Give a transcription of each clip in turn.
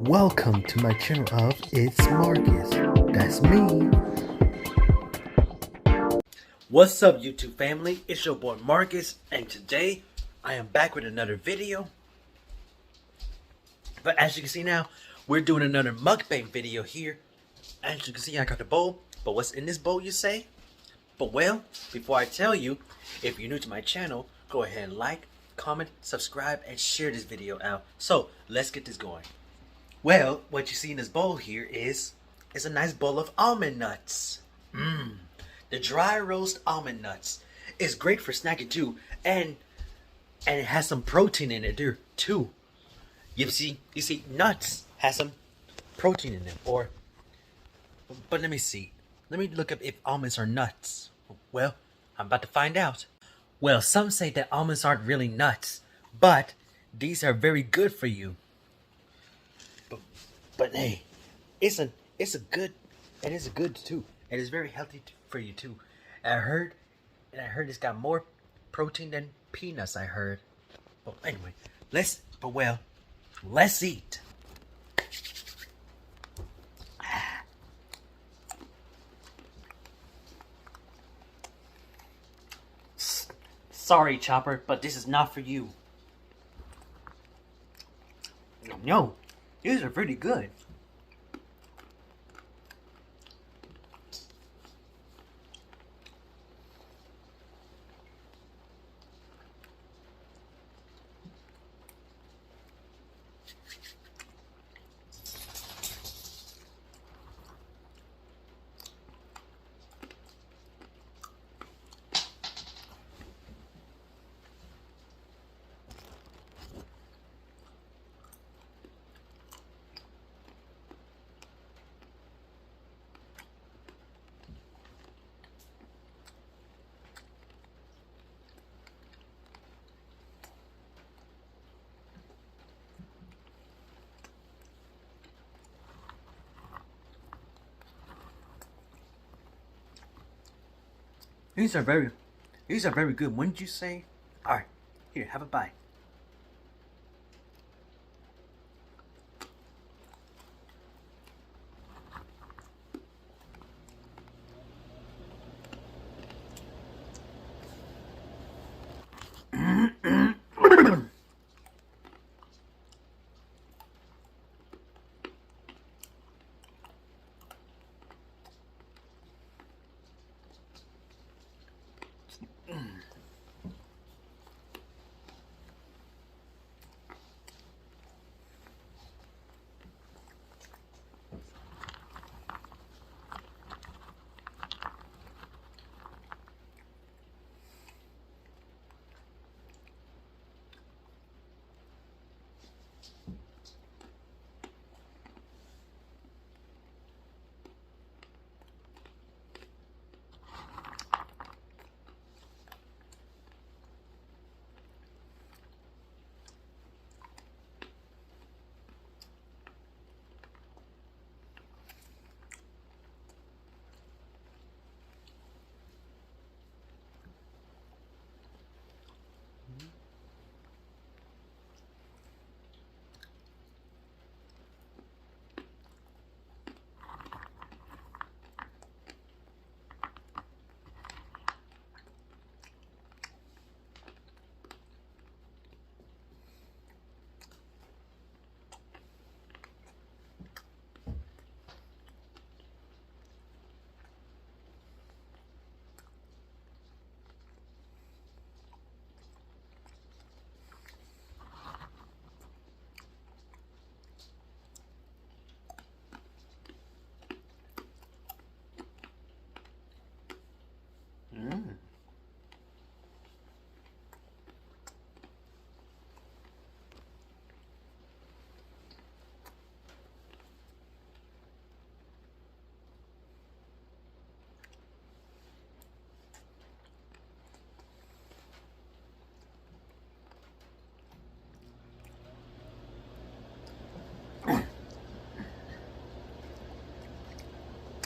Welcome to my channel of It's Marcus. That's me. What's up, YouTube family? It's your boy Marcus, and today I am back with another video. But as you can see now, we're doing another mukbang video here. As you can see, I got the bowl. But what's in this bowl, you say? But well, before I tell you, if you're new to my channel, go ahead and like, comment, subscribe, and share this video out. So let's get this going. Well, what you see in this bowl here is a nice bowl of almond nuts. The dry roast almond nuts is great for snacking too, and it has some protein in it there too. You see, nuts has some protein in them. But let me see. Let me look up if almonds are nuts. Well, I'm about to find out. Well, some say that almonds aren't really nuts, but these are very good for you. But hey, it is good too. It is very healthy for you too. And I heard it's got more protein than peanuts. I heard. Well, anyway, let's eat. Sorry, Chopper, but this is not for you. No, these are pretty good. These are very good, wouldn't you say? Alright, here, have a bite.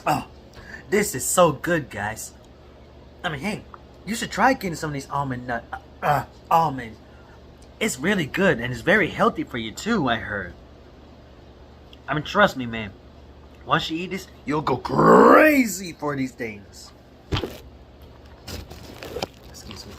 Oh, this is so good, guys. I mean, hey, you should try getting some of these almonds. It's really good and it's very healthy for you too, I heard. I mean, trust me, man. Once you eat this, you'll go crazy for these things. Excuse me.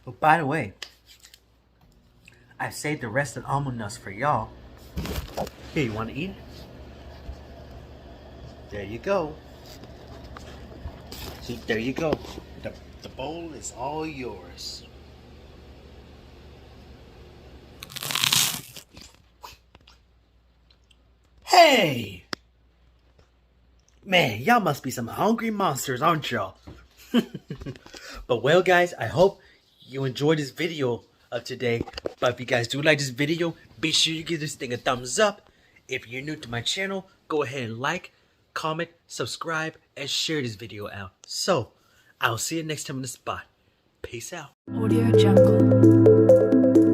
But by the way, I saved the rest of the almond nuts for y'all. Here, you want to eat? There you go. See, there you go. The bowl is all yours. Hey! Man, y'all must be some hungry monsters, aren't y'all? But well, guys, I hope you enjoyed this video of today. But if you guys do like this video, be sure you give this thing a thumbs up. If you're new to my channel, go ahead and like, comment, subscribe, and share this video out. So, I'll see you next time on the spot. Peace out. Audio Jungle.